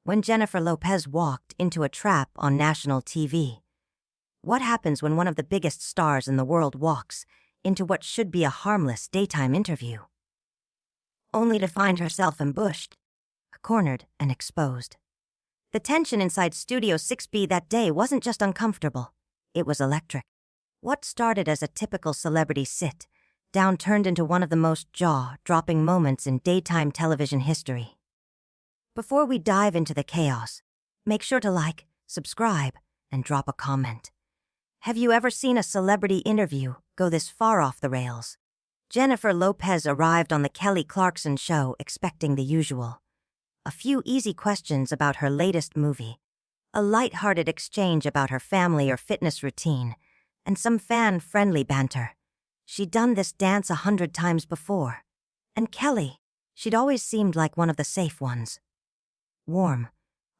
when Jennifer Lopez walked into a trap on national TV. What happens when one of the biggest stars in the world walks into what should be a harmless daytime interview? Only to find herself ambushed, cornered, and exposed. The tension inside Studio 6B that day wasn't just uncomfortable, it was electric. What started as a typical celebrity sit-down turned into one of the most jaw-dropping moments in daytime television history. Before we dive into the chaos, make sure to like, subscribe, and drop a comment. Have you ever seen a celebrity interview go this far off the rails? Jennifer Lopez arrived on the Kelly Clarkson show expecting the usual. A few easy questions about her latest movie, a lighthearted exchange about her family or fitness routine, and some fan-friendly banter. She'd done this dance 100 times before. And Kelly, she'd always seemed like one of the safe ones. Warm,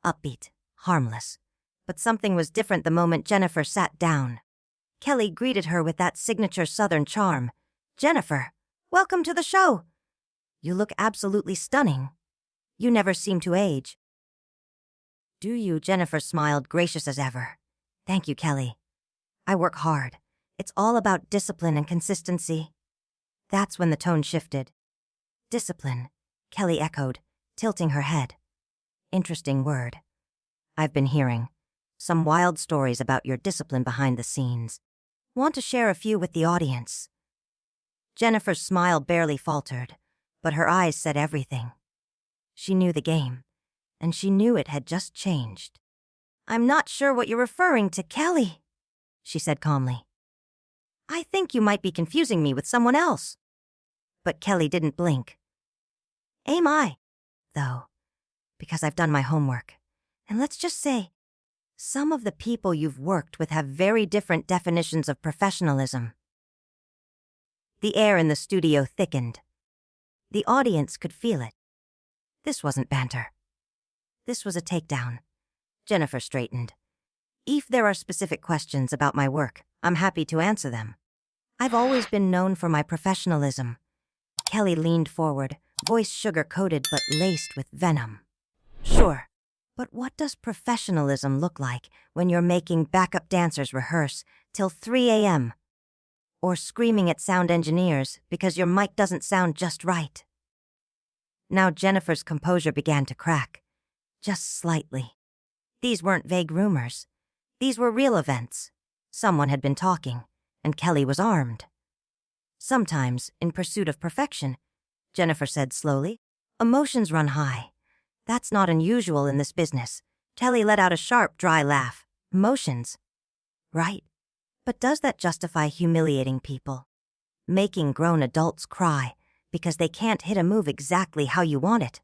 upbeat, harmless. But something was different the moment Jennifer sat down. Kelly greeted her with that signature Southern charm. "Jennifer, welcome to the show. You look absolutely stunning. You never seem to age." "Do you?" Jennifer smiled, gracious as ever. "Thank you, Kelly. I work hard. It's all about discipline and consistency." That's when the tone shifted. "Discipline," Kelly echoed, tilting her head. "Interesting word. I've been hearing some wild stories about your discipline behind the scenes. Want to share a few with the audience?" Jennifer's smile barely faltered, but her eyes said everything. She knew the game, and she knew it had just changed. "I'm not sure what you're referring to, Kelly," she said calmly. "I think you might be confusing me with someone else." But Kelly didn't blink. "Am I, though, because I've done my homework. And let's just say, some of the people you've worked with have very different definitions of professionalism." The air in the studio thickened. The audience could feel it. This wasn't banter. This was a takedown. Jennifer straightened. "If there are specific questions about my work, I'm happy to answer them. I've always been known for my professionalism." Kelly leaned forward, voice sugar-coated but laced with venom. "Sure, but what does professionalism look like when you're making backup dancers rehearse till 3 a.m.? Or screaming at sound engineers because your mic doesn't sound just right?" Now Jennifer's composure began to crack, just slightly. These weren't vague rumors. These were real events. Someone had been talking, and Kelly was armed. "Sometimes, in pursuit of perfection," Jennifer said slowly, "emotions run high. That's not unusual in this business." Kelly let out a sharp, dry laugh. "Emotions. Right. But does that justify humiliating people? Making grown adults cry because they can't hit a move exactly how you want it?"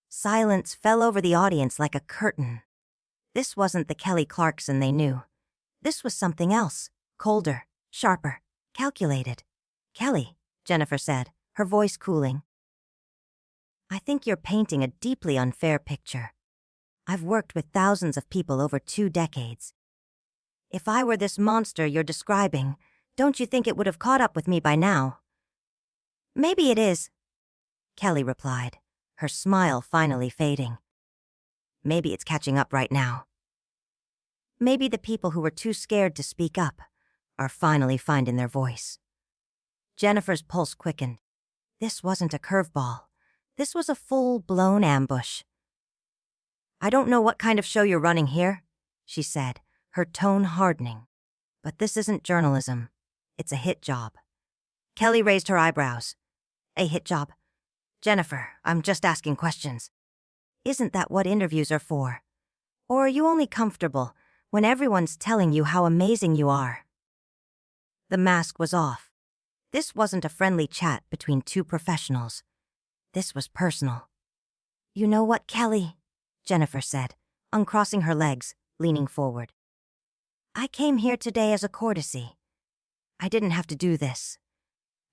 Silence fell over the audience like a curtain. This wasn't the Kelly Clarkson they knew. This was something else, colder, sharper, calculated. "Kelly," Jennifer said, her voice cooling, "I think you're painting a deeply unfair picture. I've worked with thousands of people over 2 decades. If I were this monster you're describing, don't you think it would have caught up with me by now?" "Maybe it is," Kelly replied, her smile finally fading. "Maybe it's catching up right now. Maybe the people who were too scared to speak up are finally finding their voice." Jennifer's pulse quickened. This wasn't a curveball. This was a full-blown ambush. "I don't know what kind of show you're running here," she said, her tone hardening. "But this isn't journalism. It's a hit job." Kelly raised her eyebrows. "A hit job? Jennifer, I'm just asking questions. Isn't that what interviews are for? Or are you only comfortable when everyone's telling you how amazing you are?" The mask was off. This wasn't a friendly chat between 2 professionals. This was personal. "You know what, Kelly?" Jennifer said, uncrossing her legs, leaning forward. "I came here today as a courtesy. I didn't have to do this.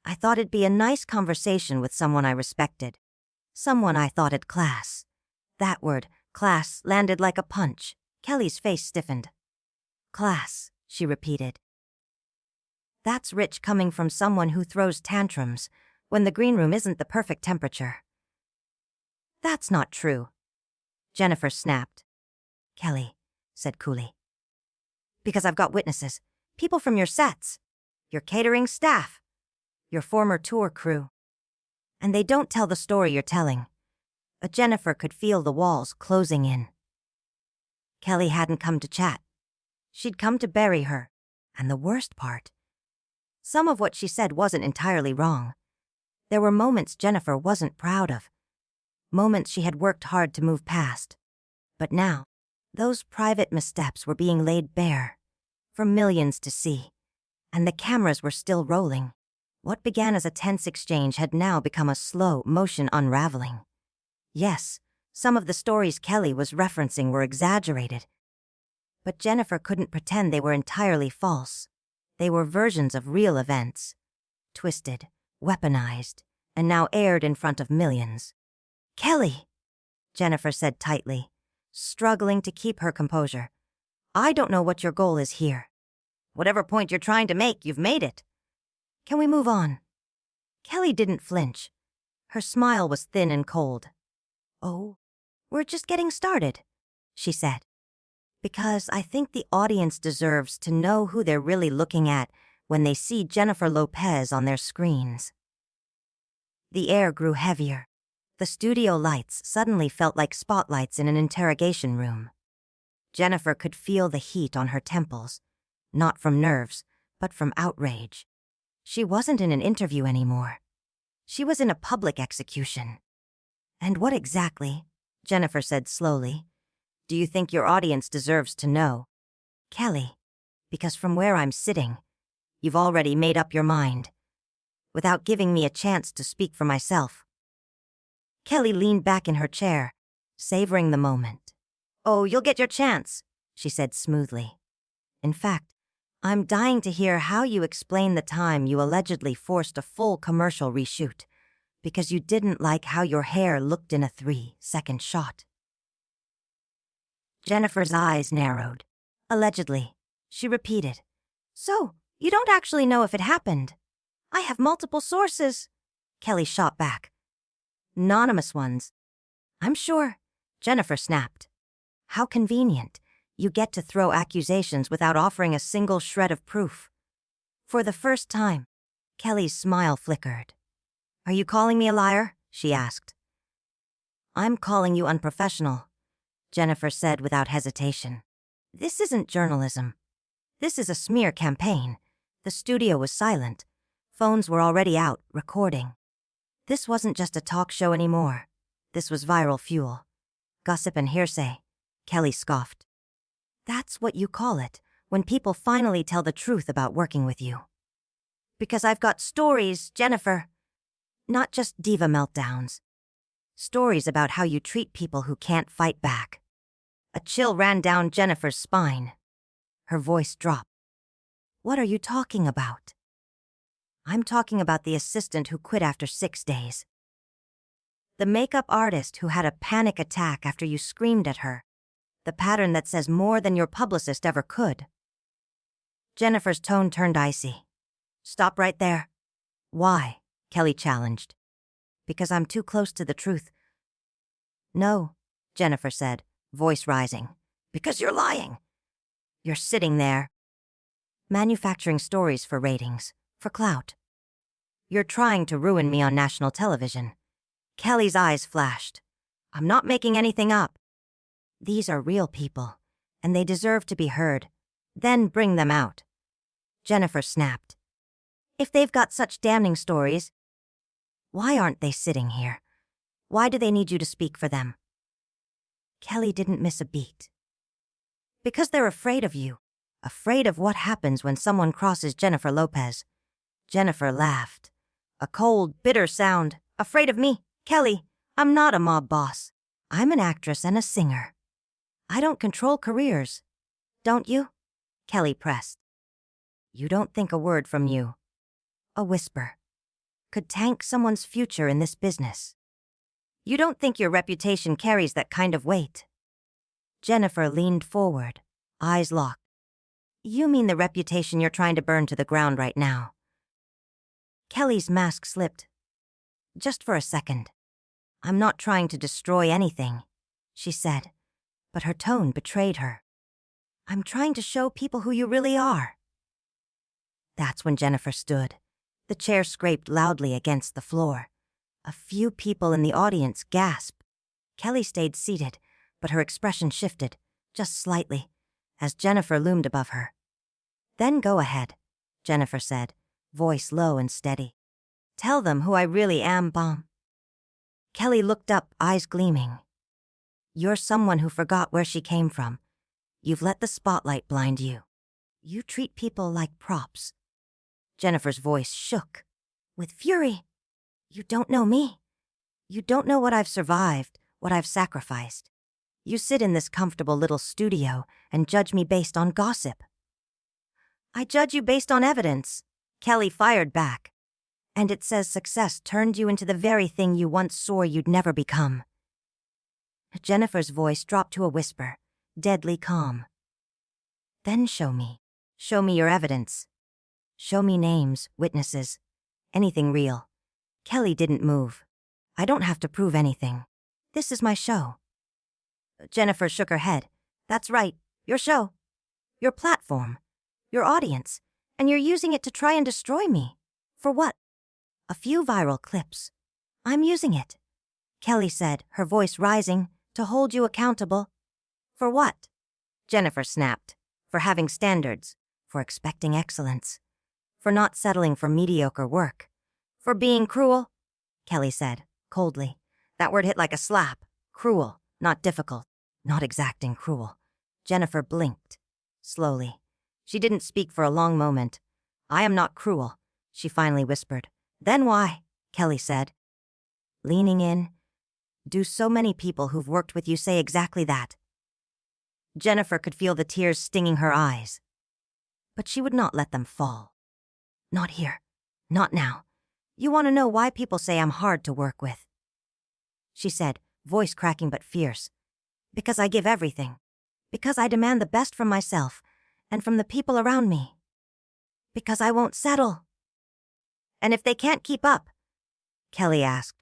I thought it'd be a nice conversation with someone I respected. Someone I thought had class." That word, class, landed like a punch. Kelly's face stiffened. "Class," she repeated. "That's rich coming from someone who throws tantrums when the green room isn't the perfect temperature." "That's not true." Jennifer snapped. Kelly said coolly. Because I've got witnesses. People from your sets. Your catering staff. Your former tour crew. And they don't tell the story you're telling. Jennifer could feel the walls closing in. Kelly hadn't come to chat. She'd come to bury her. And the worst part, some of what she said wasn't entirely wrong. There were moments Jennifer wasn't proud of. Moments she had worked hard to move past. But now, those private missteps were being laid bare, for millions to see. And the cameras were still rolling. What began as a tense exchange had now become a slow motion unraveling. Yes, some of the stories Kelly was referencing were exaggerated. But Jennifer couldn't pretend they were entirely false. They were versions of real events. Twisted, weaponized, and now aired in front of millions. Kelly, Jennifer said tightly, struggling to keep her composure. I don't know what your goal is here. Whatever point you're trying to make, you've made it. Can we move on? Kelly didn't flinch. Her smile was thin and cold. Oh, we're just getting started, she said. Because I think the audience deserves to know who they're really looking at when they see Jennifer Lopez on their screens. The air grew heavier. The studio lights suddenly felt like spotlights in an interrogation room. Jennifer could feel the heat on her temples, not from nerves, but from outrage. She wasn't in an interview anymore. She was in a public execution. And what exactly, Jennifer said slowly, do you think your audience deserves to know? Kelly, because from where I'm sitting, you've already made up your mind, without giving me a chance to speak for myself. Kelly leaned back in her chair, savoring the moment. Oh, you'll get your chance, she said smoothly. In fact, I'm dying to hear how you explain the time you allegedly forced a full commercial reshoot because you didn't like how your hair looked in a 3-second shot. Jennifer's eyes narrowed. Allegedly, she repeated. So, you don't actually know if it happened? I have multiple sources. Kelly shot back. Anonymous ones. I'm sure, Jennifer snapped. How convenient. You get to throw accusations without offering a single shred of proof. For the first time, Kelly's smile flickered. Are you calling me a liar? She asked. I'm calling you unprofessional, Jennifer said without hesitation. This isn't journalism. This is a smear campaign. The studio was silent. Phones were already out, recording. This wasn't just a talk show anymore. This was viral fuel. Gossip and hearsay. Kelly scoffed. That's what you call it, when people finally tell the truth about working with you. Because I've got stories, Jennifer. Not just diva meltdowns. Stories about how you treat people who can't fight back. A chill ran down Jennifer's spine. Her voice dropped. What are you talking about? I'm talking about the assistant who quit after 6 days. The makeup artist who had a panic attack after you screamed at her. The pattern that says more than your publicist ever could. Jennifer's tone turned icy. Stop right there. Why? Kelly challenged. Because I'm too close to the truth. No, Jennifer said, voice rising. Because you're lying. You're sitting there, manufacturing stories for ratings, for clout. You're trying to ruin me on national television. Kelly's eyes flashed. I'm not making anything up. These are real people, and they deserve to be heard. Then bring them out. Jennifer snapped. If they've got such damning stories, why aren't they sitting here? Why do they need you to speak for them? Kelly didn't miss a beat. Because they're afraid of you, afraid of what happens when someone crosses Jennifer Lopez. Jennifer laughed. A cold, bitter sound. Afraid of me? Kelly, I'm not a mob boss. I'm an actress and a singer. I don't control careers. Don't you? Kelly pressed. You don't think a word from you, a whisper, could tank someone's future in this business. You don't think your reputation carries that kind of weight. Jennifer leaned forward, eyes locked. You mean the reputation you're trying to burn to the ground right now? Kelly's mask slipped. Just for a second. I'm not trying to destroy anything, she said, but her tone betrayed her. I'm trying to show people who you really are. That's when Jennifer stood. The chair scraped loudly against the floor. A few people in the audience gasped. Kelly stayed seated, but her expression shifted, just slightly, as Jennifer loomed above her. Then go ahead, Jennifer said, voice low and steady. Tell them who I really am, Bomb. Kelly looked up, eyes gleaming. You're someone who forgot where she came from. You've let the spotlight blind you. You treat people like props. Jennifer's voice shook with fury. You don't know me. You don't know what I've survived, what I've sacrificed. You sit in this comfortable little studio and judge me based on gossip. I judge you based on evidence, Kelly fired back. And it says success turned you into the very thing you once swore you'd never become. Jennifer's voice dropped to a whisper, deadly calm. Then show me. Show me your evidence. Show me names, witnesses, anything real. Kelly didn't move. I don't have to prove anything. This is my show. Jennifer shook her head. That's right, your show. Your platform. Your audience. And you're using it to try and destroy me. For what? A few viral clips. I'm using it, Kelly said, her voice rising, to hold you accountable. For what? Jennifer snapped. For having standards. For expecting excellence. For not settling for mediocre work. For being cruel, Kelly said, coldly. That word hit like a slap. Cruel, not difficult, not exacting cruel. Jennifer blinked. Slowly. She didn't speak for a long moment. I am not cruel, she finally whispered. Then why? Kelly said. Leaning in. Do so many people who've worked with you say exactly that? Jennifer could feel the tears stinging her eyes. But she would not let them fall. Not here. Not now. You want to know why people say I'm hard to work with? She said, voice cracking but fierce. Because I give everything. Because I demand the best from myself and from the people around me. Because I won't settle. And if they can't keep up? Kelly asked.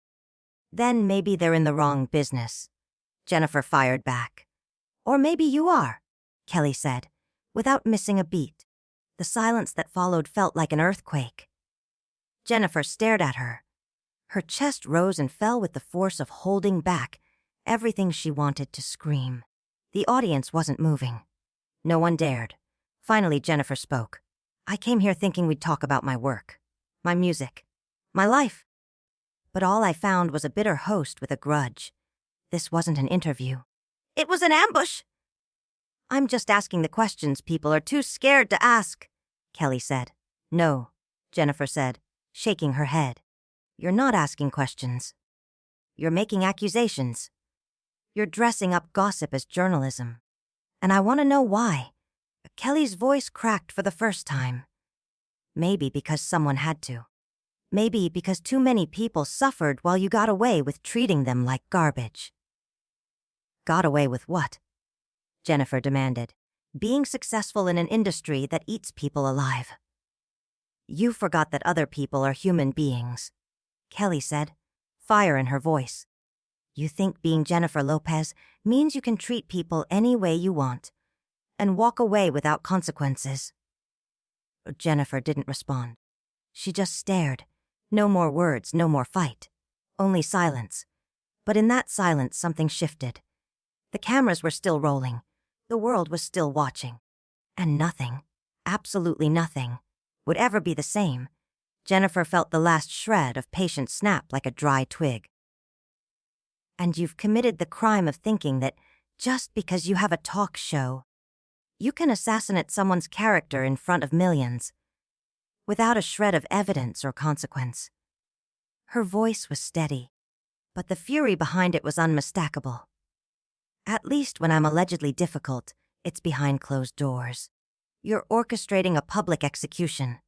Then maybe they're in the wrong business. Jennifer fired back. Or maybe you are, Kelly said, without missing a beat. The silence that followed felt like an earthquake. Jennifer stared at her. Her chest rose and fell with the force of holding back everything she wanted to scream. The audience wasn't moving. No one dared. Finally, Jennifer spoke. I came here thinking we'd talk about my work. My music. My life. But all I found was a bitter host with a grudge. This wasn't an interview. It was an ambush! I'm just asking the questions people are too scared to ask, Kelly said. No, Jennifer said, shaking her head. You're not asking questions. You're making accusations. You're dressing up gossip as journalism. And I want to know why. Kelly's voice cracked for the first time. Maybe because someone had to. Maybe because too many people suffered while you got away with treating them like garbage. Got away with what? Jennifer demanded. Being successful in an industry that eats people alive. You forgot that other people are human beings, Kelly said, fire in her voice. You think being Jennifer Lopez means you can treat people any way you want and walk away without consequences. Jennifer didn't respond. She just stared. No more words, no more fight. Only silence. But in that silence, something shifted. The cameras were still rolling. The world was still watching. And nothing, absolutely nothing, would ever be the same. Jennifer felt the last shred of patience snap like a dry twig. And you've committed the crime of thinking that just because you have a talk show, you can assassinate someone's character in front of millions, without a shred of evidence or consequence. Her voice was steady, but the fury behind it was unmistakable. At least when I'm allegedly difficult, it's behind closed doors. You're orchestrating a public execution.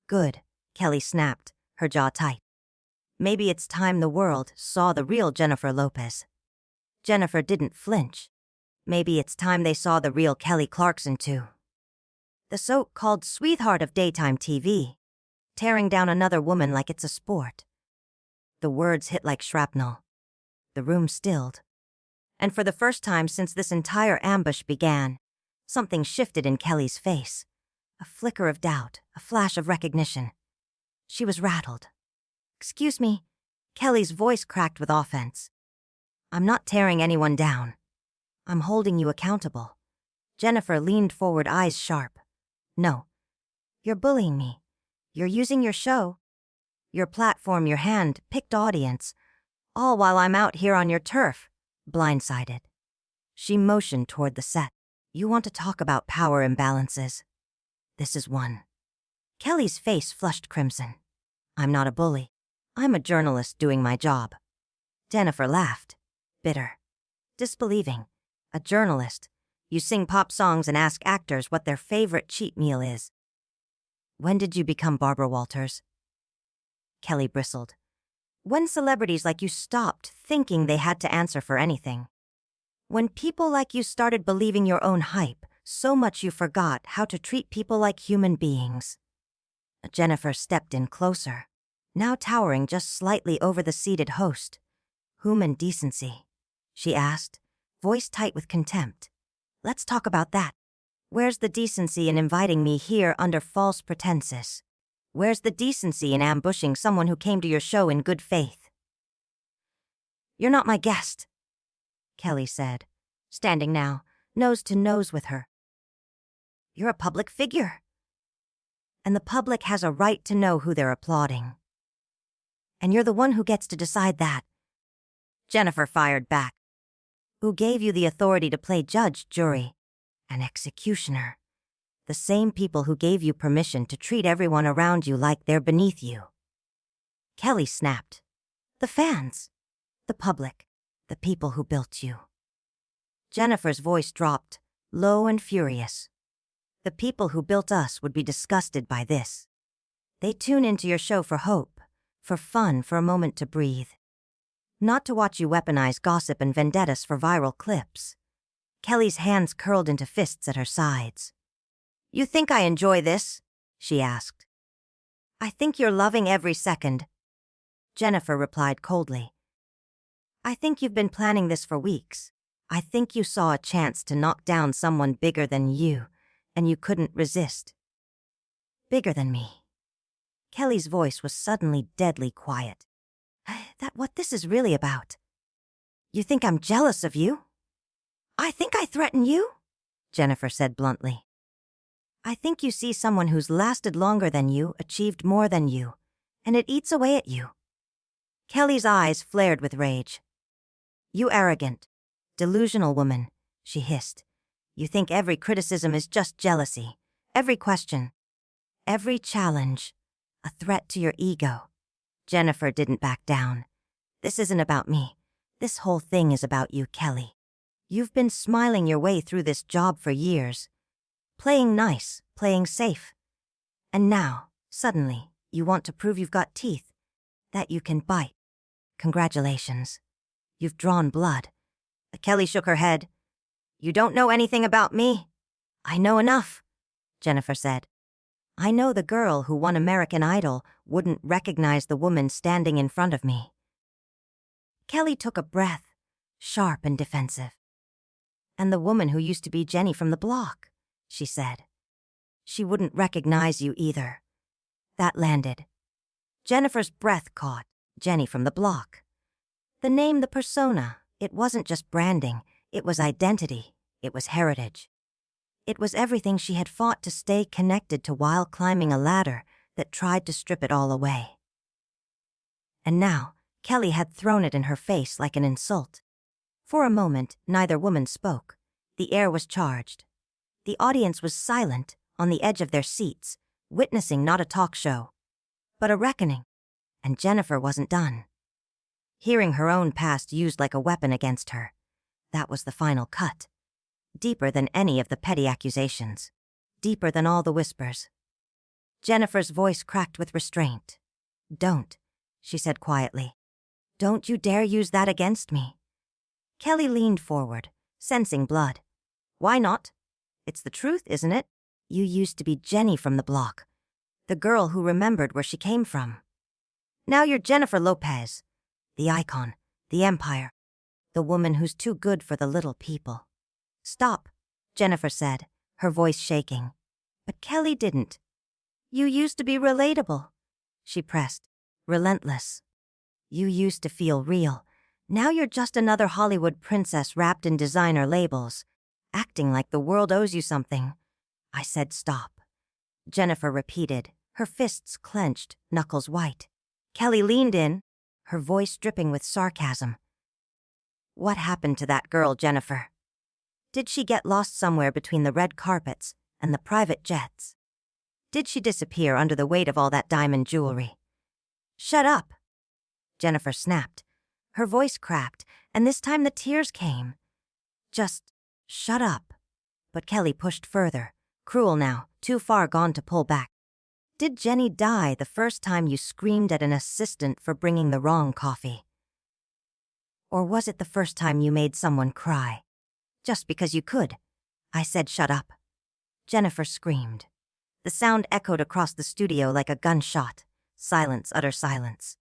Good, Kelly snapped, her jaw tight. Maybe it's time the world saw the real Jennifer Lopez. Jennifer didn't flinch. Maybe it's time they saw the real Kelly Clarkson too. The so-called sweetheart of daytime TV, tearing down another woman like it's a sport. The words hit like shrapnel. The room stilled. And for the first time since this entire ambush began, something shifted in Kelly's face. A flicker of doubt, a flash of recognition. She was rattled. "Excuse me." Kelly's voice cracked with offense. "I'm not tearing anyone down. I'm holding you accountable." Jennifer leaned forward, eyes sharp. "No. You're bullying me. You're using your show, your platform, your hand-picked audience, all while I'm out here on your turf, blindsided." She motioned toward the set. "You want to talk about power imbalances? This is one." Kelly's face flushed crimson. "I'm not a bully. I'm a journalist doing my job." Jennifer laughed, bitter, disbelieving. "A journalist? You sing pop songs and ask actors what their favorite cheat meal is. When did you become Barbara Walters?" Kelly bristled. "When celebrities like you stopped thinking they had to answer for anything. When people like you started believing your own hype so much you forgot how to treat people like human beings." Jennifer stepped in closer, now towering just slightly over the seated host. "Human decency?" she asked, voice tight with contempt. "Let's talk about that. Where's the decency in inviting me here under false pretenses? Where's the decency in ambushing someone who came to your show in good faith?" "You're not my guest," Kelly said, standing now, nose to nose with her. "You're a public figure. And the public has a right to know who they're applauding. And you're the one who gets to decide that." Jennifer fired back. "Who gave you the authority to play judge, jury, and executioner? The same people who gave you permission to treat everyone around you like they're beneath you." Kelly snapped. "The fans. The public. The people who built you." Jennifer's voice dropped, low and furious. "The people who built us would be disgusted by this. They tune into your show for hope, for fun, for a moment to breathe. Not to watch you weaponize gossip and vendettas for viral clips." Kelly's hands curled into fists at her sides. "You think I enjoy this?" she asked. "I think you're loving every second." Jennifer replied coldly. "I think you've been planning this for weeks. I think you saw a chance to knock down someone bigger than you, and you couldn't resist." "Bigger than me?" Kelly's voice was suddenly deadly quiet. "That what this is really about? You think I'm jealous of you?" "I think I threaten you," Jennifer said bluntly. "I think you see someone who's lasted longer than you, achieved more than you, and it eats away at you." Kelly's eyes flared with rage. "You arrogant, delusional woman," she hissed. "You think every criticism is just jealousy, every question, every challenge, a threat to your ego." Jennifer didn't back down. "This isn't about me. This whole thing is about you, Kelly. You've been smiling your way through this job for years, playing nice, playing safe. And now, suddenly, you want to prove you've got teeth, that you can bite. Congratulations. You've drawn blood." Kelly shook her head. "You don't know anything about me." "I know enough," Jennifer said. "I know the girl who won American Idol wouldn't recognize the woman standing in front of me." Kelly took a breath, sharp and defensive. "And the woman who used to be Jenny from the block," she said. "She wouldn't recognize you either." That landed. Jennifer's breath caught. Jenny from the block. The name, the persona, it wasn't just branding, it was identity, it was heritage. It was everything she had fought to stay connected to while climbing a ladder that tried to strip it all away. And now, Kelly had thrown it in her face like an insult. For a moment, neither woman spoke. The air was charged. The audience was silent, on the edge of their seats, witnessing not a talk show, but a reckoning. And Jennifer wasn't done. Hearing her own past used like a weapon against her, that was the final cut. Deeper than any of the petty accusations. Deeper than all the whispers. Jennifer's voice cracked with restraint. "Don't," she said quietly. "Don't you dare use that against me." Kelly leaned forward, sensing blood. "Why not? It's the truth, isn't it? You used to be Jenny from the block, the girl who remembered where she came from. Now you're Jennifer Lopez, the icon, the empire, The woman who's too good for the little people. Stop, Jennifer said, her voice shaking. But Kelly didn't. You used to be relatable, she pressed, relentless. You used to feel real. Now you're just another Hollywood princess wrapped in designer labels, acting like the world owes you something. I said stop. Jennifer repeated, her fists clenched, knuckles white. Kelly leaned in, her voice dripping with sarcasm. What happened to that girl, Jennifer? Did she get lost somewhere between the red carpets and the private jets? Did she disappear under the weight of all that diamond jewelry? Shut up, Jennifer snapped. Her voice cracked, and this time the tears came. Just shut up. But Kelly pushed further, cruel now, too far gone to pull back. Did Jenny die the first time you screamed at an assistant for bringing the wrong coffee? Or was it the first time you made someone cry? Just because you could. I said shut up. Jennifer screamed. The sound echoed across the studio like a gunshot. Silence, utter silence.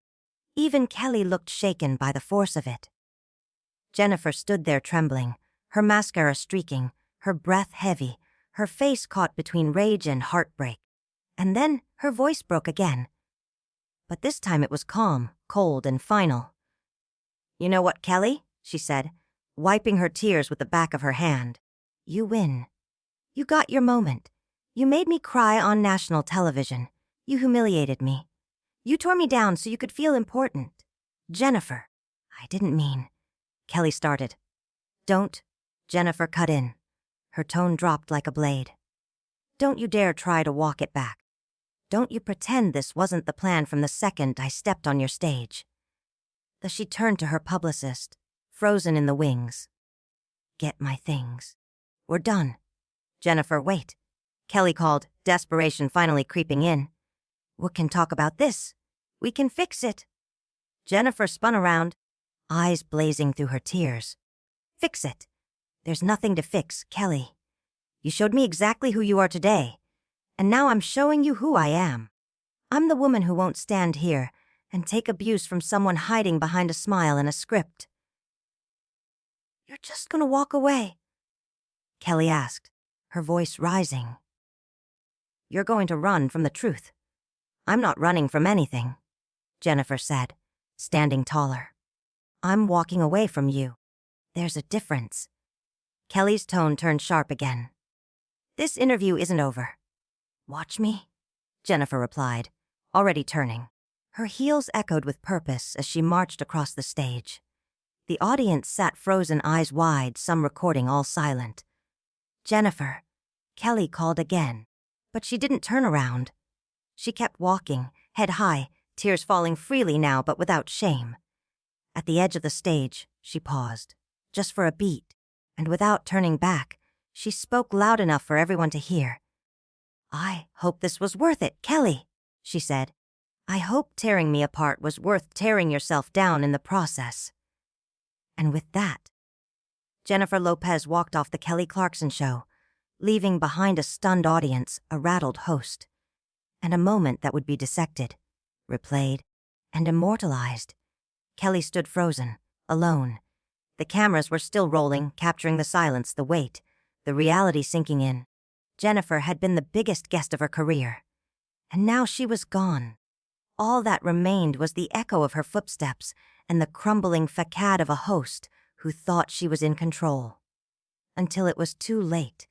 Even Kelly looked shaken by the force of it. Jennifer stood there trembling, her mascara streaking, her breath heavy, her face caught between rage and heartbreak. And then her voice broke again. But this time it was calm, cold, and final. You know what, Kelly? She said, wiping her tears with the back of her hand. You win. You got your moment. You made me cry on national television. You humiliated me. You tore me down so you could feel important. Jennifer. I didn't mean. Kelly started. Don't. Jennifer cut in. Her tone dropped like a blade. Don't you dare try to walk it back. Don't you pretend this wasn't the plan from the second I stepped on your stage. She turned to her publicist, frozen in the wings. Get my things. We're done. Jennifer, wait. Kelly called, desperation finally creeping in. We can talk about this. We can fix it. Jennifer spun around, eyes blazing through her tears. Fix it. There's nothing to fix, Kelly. You showed me exactly who you are today, and now I'm showing you who I am. I'm the woman who won't stand here and take abuse from someone hiding behind a smile and a script. You're just gonna walk away? Kelly asked, her voice rising. You're going to run from the truth. I'm not running from anything, Jennifer said, standing taller. I'm walking away from you. There's a difference. Kelly's tone turned sharp again. This interview isn't over. Watch me, Jennifer replied, already turning. Her heels echoed with purpose as she marched across the stage. The audience sat frozen, eyes wide, some recording, all silent. Jennifer, Kelly called again, but she didn't turn around. She kept walking, head high, tears falling freely now but without shame. At the edge of the stage, she paused, just for a beat, and without turning back, she spoke loud enough for everyone to hear. I hope this was worth it, Kelly, she said. I hope tearing me apart was worth tearing yourself down in the process. And with that, Jennifer Lopez walked off the Kelly Clarkson show, leaving behind a stunned audience, a rattled host, and a moment that would be dissected, replayed, and immortalized. Kelly stood frozen, alone. The cameras were still rolling, capturing the silence, the weight, the reality sinking in. Jennifer had been the biggest guest of her career, and now she was gone. All that remained was the echo of her footsteps and the crumbling facade of a host who thought she was in control. Until it was too late.